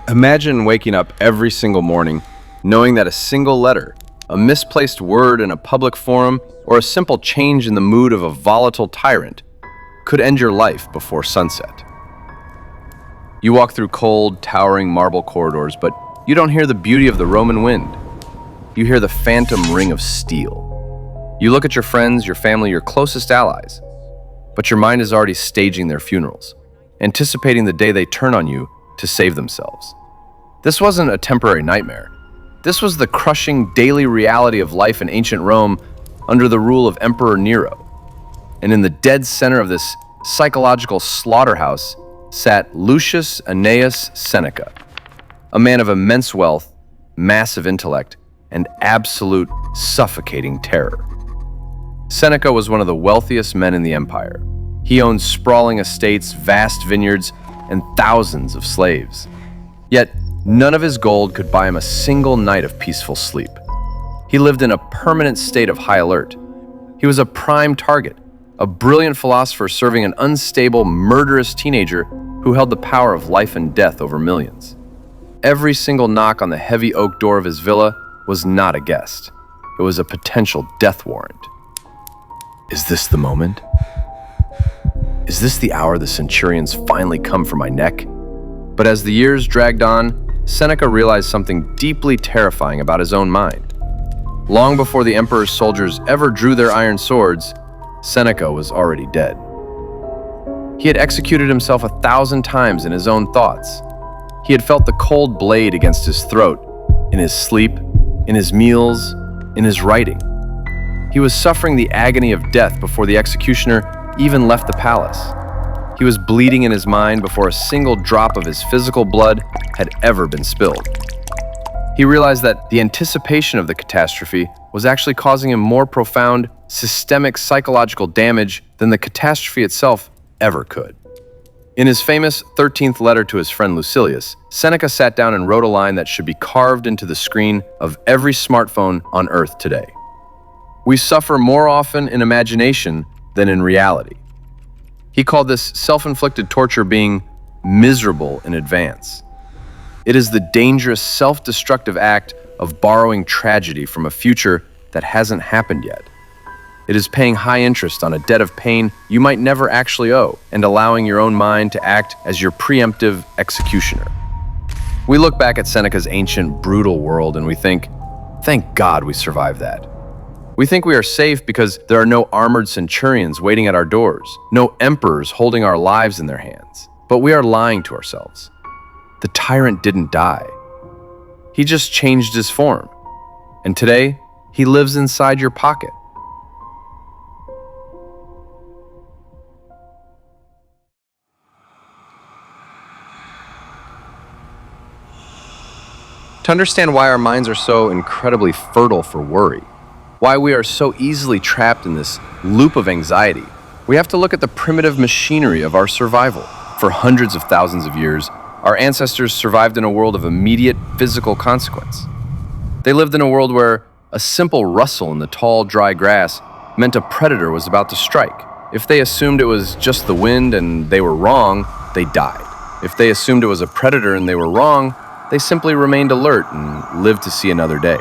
Imagine waking up every single morning knowing that a single letter, a misplaced word in a public forum, or a simple change in the mood of a volatile tyrant could end your life before sunset. You walk through cold, towering marble corridors, but you don't hear the beauty of the Roman wind. You hear the phantom ring of steel. You look at your friends, your family, your closest allies, but your mind is already staging their funerals, anticipating the day they turn on you to save themselves. This wasn't a temporary nightmare. This was the crushing daily reality of life in ancient Rome under the rule of Emperor Nero. And in the dead center of this psychological slaughterhouse sat Lucius Annaeus Seneca, a man of immense wealth, massive intellect, and absolute suffocating terror. Seneca was one of the wealthiest men in the empire. He owned sprawling estates, vast vineyards, and thousands of slaves. Yet, none of his gold could buy him a single night of peaceful sleep. He lived in a permanent state of high alert. He was a prime target, a brilliant philosopher serving an unstable, murderous teenager who held the power of life and death over millions. Every single knock on the heavy oak door of his villa was not a guest. It was a potential death warrant. Is this the moment? Is this the hour the centurions finally come for my neck? But as the years dragged on, Seneca realized something deeply terrifying about his own mind. Long before the emperor's soldiers ever drew their iron swords, Seneca was already dead. He had executed himself 1,000 times in his own thoughts. He had felt the cold blade against his throat, in his sleep, in his meals, in his writing. He was suffering the agony of death before the executioner even left the palace. He was bleeding in his mind before a single drop of his physical blood had ever been spilled. He realized that the anticipation of the catastrophe was actually causing him more profound, systemic psychological damage than the catastrophe itself ever could. In his famous 13th letter to his friend Lucilius, Seneca sat down and wrote a line that should be carved into the screen of every smartphone on Earth today. We suffer more often in imagination than in reality. He called this self-inflicted torture being miserable in advance. It is the dangerous self-destructive act of borrowing tragedy from a future that hasn't happened yet. It is paying high interest on a debt of pain you might never actually owe and allowing your own mind to act as your preemptive executioner. We look back at Seneca's ancient, brutal world and we think, thank God we survived that. We think we are safe because there are no armored centurions waiting at our doors, no emperors holding our lives in their hands. But we are lying to ourselves. The tyrant didn't die. He just changed his form. And today, he lives inside your pocket. To understand why our minds are so incredibly fertile for worry, why we are so easily trapped in this loop of anxiety, we have to look at the primitive machinery of our survival. For hundreds of thousands of years, our ancestors survived in a world of immediate physical consequence. They lived in a world where a simple rustle in the tall, dry grass meant a predator was about to strike. If they assumed it was just the wind and they were wrong, they died. If they assumed it was a predator and they were wrong, they simply remained alert and lived to see another day.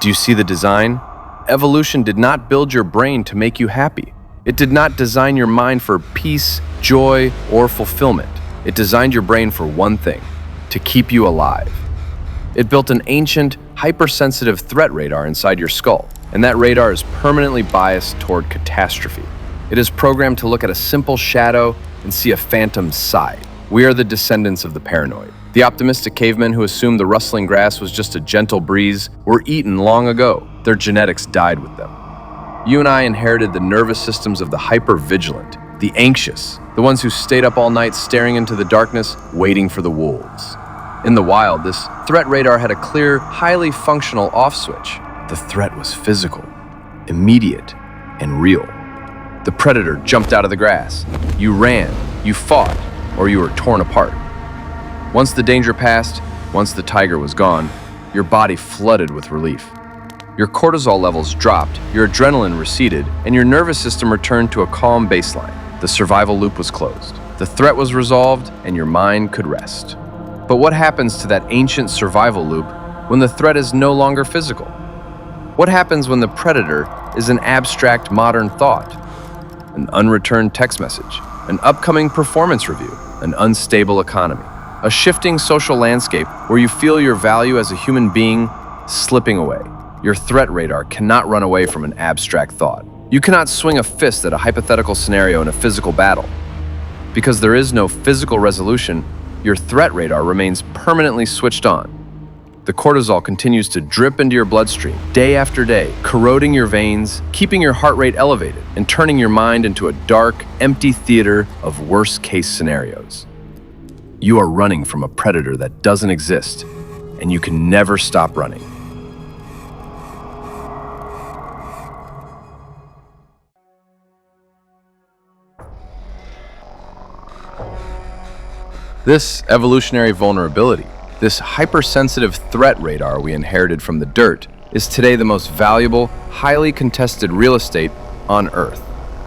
Do you see the design? Evolution did not build your brain to make you happy. It did not design your mind for peace, joy, or fulfillment. It designed your brain for one thing, to keep you alive. It built an ancient, hypersensitive threat radar inside your skull, and that radar is permanently biased toward catastrophe. It is programmed to look at a simple shadow and see a phantom side. We are the descendants of the paranoid. The optimistic cavemen who assumed the rustling grass was just a gentle breeze were eaten long ago. Their genetics died with them. You and I inherited the nervous systems of the hyper-vigilant, the anxious, the ones who stayed up all night staring into the darkness, waiting for the wolves. In the wild, this threat radar had a clear, highly functional off switch. The threat was physical, immediate, and real. The predator jumped out of the grass. You ran, you fought, or you were torn apart. Once the danger passed, once the tiger was gone, your body flooded with relief. Your cortisol levels dropped, your adrenaline receded, and your nervous system returned to a calm baseline. The survival loop was closed. The threat was resolved, and your mind could rest. But what happens to that ancient survival loop when the threat is no longer physical? What happens when the predator is an abstract modern thought, an unreturned text message, an upcoming performance review, an unstable economy, a shifting social landscape where you feel your value as a human being slipping away? Your threat radar cannot run away from an abstract thought. You cannot swing a fist at a hypothetical scenario in a physical battle. Because there is no physical resolution, your threat radar remains permanently switched on. The cortisol continues to drip into your bloodstream day after day, corroding your veins, keeping your heart rate elevated, and turning your mind into a dark, empty theater of worst-case scenarios. You are running from a predator that doesn't exist, and you can never stop running. This evolutionary vulnerability, this hypersensitive threat radar we inherited from the dirt, is today the most valuable, highly contested real estate on Earth.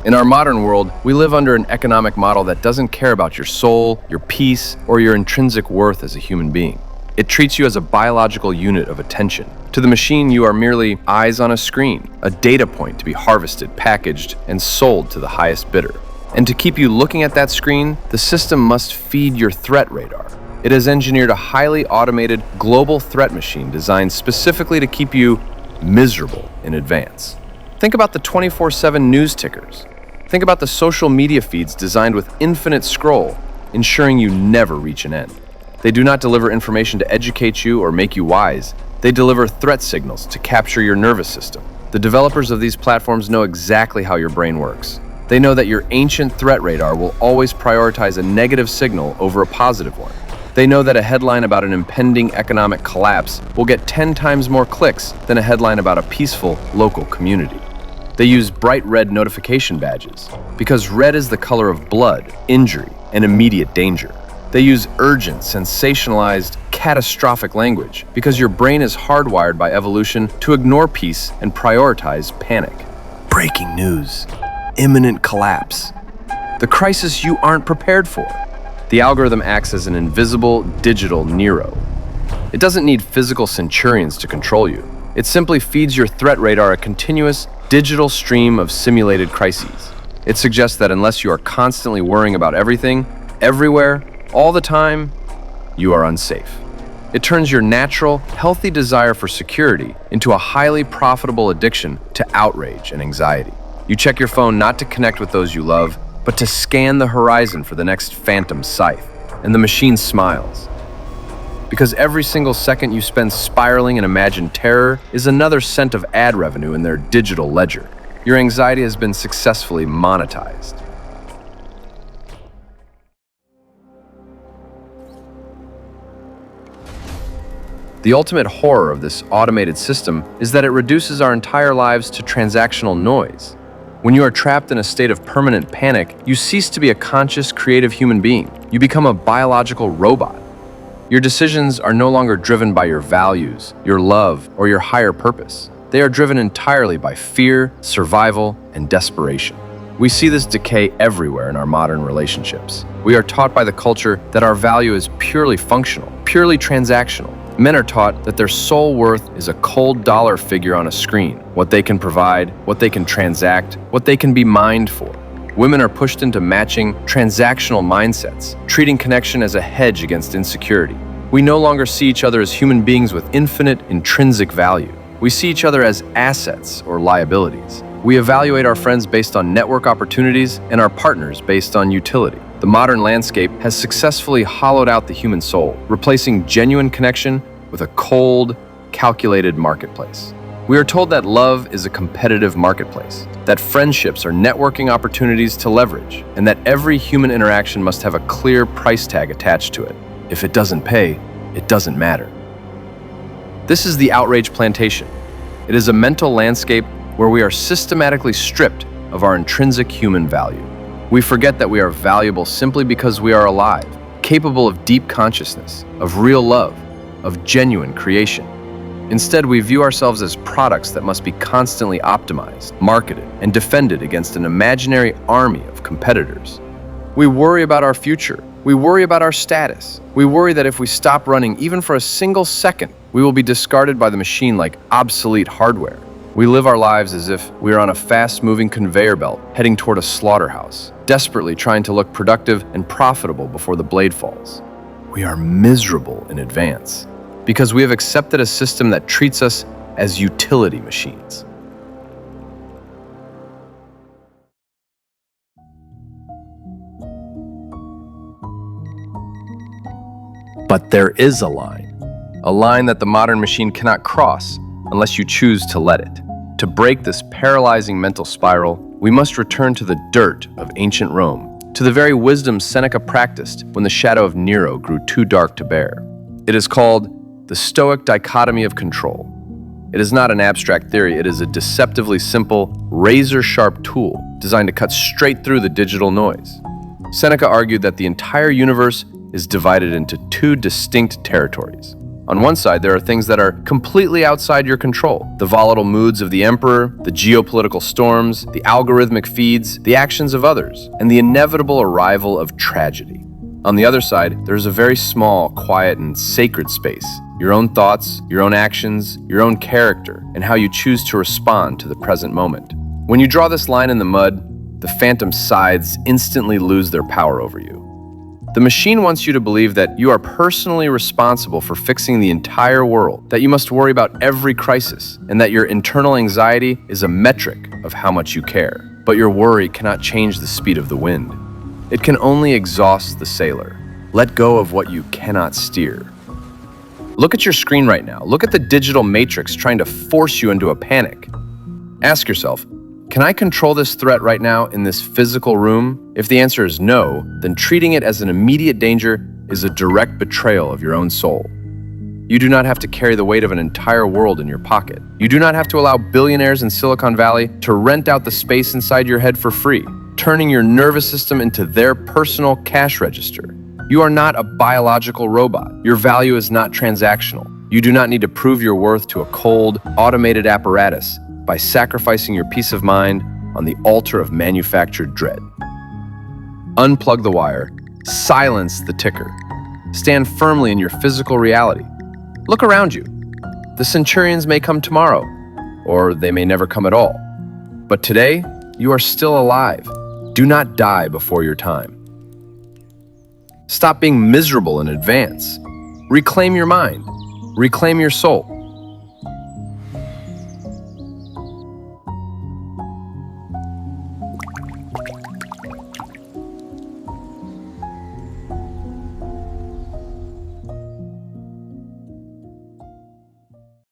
In our modern world, we live under an economic model that doesn't care about your soul, your peace, or your intrinsic worth as a human being. It treats you as a biological unit of attention. To the machine, you are merely eyes on a screen, a data point to be harvested, packaged, and sold to the highest bidder. And to keep you looking at that screen, the system must feed your threat radar. It has engineered a highly automated global threat machine designed specifically to keep you miserable in advance. Think about the 24/7 news tickers. Think about the social media feeds designed with infinite scroll, ensuring you never reach an end. They do not deliver information to educate you or make you wise. They deliver threat signals to capture your nervous system. The developers of these platforms know exactly how your brain works. They know that your ancient threat radar will always prioritize a negative signal over a positive one. They know that a headline about an impending economic collapse will get 10 times more clicks than a headline about a peaceful local community. They use bright red notification badges because red is the color of blood, injury, and immediate danger. They use urgent, sensationalized, catastrophic language because your brain is hardwired by evolution to ignore peace and prioritize panic. Breaking news. Imminent collapse. The crisis you aren't prepared for. The algorithm acts as an invisible digital Nero. It doesn't need physical centurions to control you. It simply feeds your threat radar a continuous digital stream of simulated crises. It suggests that unless you are constantly worrying about everything, everywhere, all the time, you are unsafe. It turns your natural, healthy desire for security into a highly profitable addiction to outrage and anxiety. You check your phone not to connect with those you love, but to scan the horizon for the next phantom scythe, and the machine smiles. Because every single second you spend spiraling in imagined terror is another cent of ad revenue in their digital ledger. Your anxiety has been successfully monetized. The ultimate horror of this automated system is that it reduces our entire lives to transactional noise. When you are trapped in a state of permanent panic, you cease to be a conscious, creative human being. You become a biological robot. Your decisions are no longer driven by your values, your love, or your higher purpose. They are driven entirely by fear, survival, and desperation. We see this decay everywhere in our modern relationships. We are taught by the culture that our value is purely functional, purely transactional. Men are taught that their sole worth is a cold dollar figure on a screen, what they can provide, what they can transact, what they can be mined for. Women are pushed into matching transactional mindsets, treating connection as a hedge against insecurity. We no longer see each other as human beings with infinite intrinsic value. We see each other as assets or liabilities. We evaluate our friends based on network opportunities and our partners based on utility. The modern landscape has successfully hollowed out the human soul, replacing genuine connection with a cold, calculated marketplace. We are told that love is a competitive marketplace, that friendships are networking opportunities to leverage, and that every human interaction must have a clear price tag attached to it. If it doesn't pay, it doesn't matter. This is the outrage plantation. It is a mental landscape where we are systematically stripped of our intrinsic human value. We forget that we are valuable simply because we are alive, capable of deep consciousness, of real love, of genuine creation. Instead, we view ourselves as products that must be constantly optimized, marketed, and defended against an imaginary army of competitors. We worry about our future, We worry about our status. We worry that if we stop running even for a single second, we will be discarded by the machine like obsolete hardware. We live our lives as if we are on a fast-moving conveyor belt heading toward a slaughterhouse, desperately trying to look productive and profitable before the blade falls. We are miserable in advance because we have accepted a system that treats us as utility machines. But there is a line that the modern machine cannot cross unless you choose to let it. To break this paralyzing mental spiral, we must return to the dirt of ancient Rome, to the very wisdom Seneca practiced when the shadow of Nero grew too dark to bear. It is called the Stoic dichotomy of control. It is not an abstract theory, it is a deceptively simple, razor-sharp tool designed to cut straight through the digital noise. Seneca argued that the entire universe is divided into two distinct territories. On one side, there are things that are completely outside your control. The volatile moods of the emperor, the geopolitical storms, the algorithmic feeds, the actions of others, and the inevitable arrival of tragedy. On the other side, there is a very small, quiet, and sacred space. Your own thoughts, your own actions, your own character, and how you choose to respond to the present moment. When you draw this line in the mud, the phantom sides instantly lose their power over you. The machine wants you to believe that you are personally responsible for fixing the entire world, that you must worry about every crisis, and that your internal anxiety is a metric of how much you care. But your worry cannot change the speed of the wind. It can only exhaust the sailor. Let go of what you cannot steer. Look at your screen right now. Look at the digital matrix trying to force you into a panic. Ask yourself, can I control this threat right now in this physical room? If the answer is no, then treating it as an immediate danger is a direct betrayal of your own soul. You do not have to carry the weight of an entire world in your pocket. You do not have to allow billionaires in Silicon Valley to rent out the space inside your head for free, turning your nervous system into their personal cash register. You are not a biological robot. Your value is not transactional. You do not need to prove your worth to a cold, automated apparatus by sacrificing your peace of mind on the altar of manufactured dread. Unplug the wire, silence the ticker, stand firmly in your physical reality. Look around you. The centurions may come tomorrow, or they may never come at all. But today, you are still alive. Do not die before your time. Stop being miserable in advance. Reclaim your mind. Reclaim your soul.